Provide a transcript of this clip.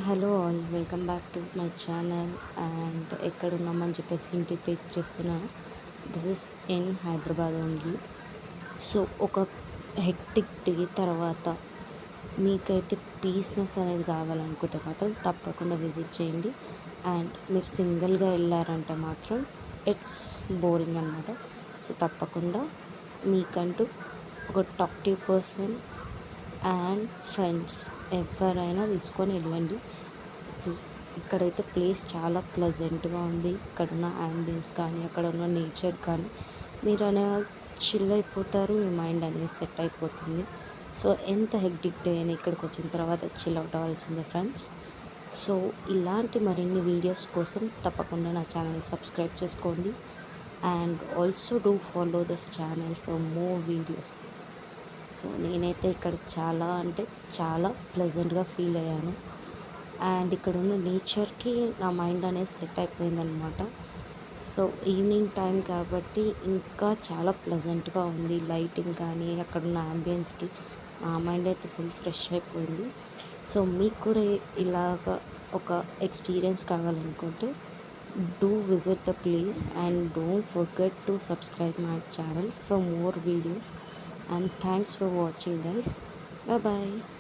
Hello all, welcome back to my channel. And ఎక్కడున్నామని చెప్పేసి ఇంటికి తెచ్చేస్తున్నాను. This is in Hyderabad only. So ఒక హెక్టిక్ డే తర్వాత మీకైతే పీస్నెస్ అనేది కావాలనుకుంటే మాత్రం తప్పకుండా విజిట్ చేయండి. అండ్ మీరు సింగిల్గా వెళ్ళారంటే మాత్రం ఇట్స్ బోరింగ్ అనమాట. సో తప్పకుండా మీకంటూ ఒక టాక్టివ్ పర్సన్ అండ్ ఫ్రెండ్స్ ఎవరైనా తీసుకొని వెళ్ళండి. ఇక్కడైతే ప్లేస్ చాలా ప్లెజెంట్గా ఉంది. ఇక్కడున్న యాంబియన్స్ కానీ అక్కడ ఉన్న నేచర్ కానీ మీరు అనేవాళ్ళు చిల్ అయిపోతారు. మీ మైండ్ అనేది సెట్ అయిపోతుంది. సో ఎంత హెక్టిక్ డే అయినా ఇక్కడికి వచ్చిన తర్వాత చిల్ అవుట్ అవ్వాల్సిందే ఫ్రెండ్స్. సో ఇలాంటి మరిన్ని వీడియోస్ కోసం తప్పకుండా నా ఛానల్ సబ్స్క్రైబ్ చేసుకోండి. And also do follow this channel for more videos. So నేనైతే ఇక్కడ చాలా అంటే చాలా ప్లెజెంట్గా ఫీల్ అయ్యాను. అండ్ ఇక్కడ ఉన్న నేచర్కి నా మైండ్ అనేది సెట్ అయిపోయిందనమాట. సో ఈవినింగ్ టైం కాబట్టి ఇంకా చాలా ప్లెజెంట్గా ఉంది. లైటింగ్ కానీ అక్కడ ఉన్న యాంబియన్స్కి నా మైండ్ అయితే ఫుల్ ఫ్రెష్ అయిపోయింది. సో మీకు కూడా ఇలాగ ఒక ఎక్స్పీరియన్స్ కావాలనుకుంటే do visit the place and don't forget to subscribe my channel for more videos. And thanks for watching guys. Bye bye.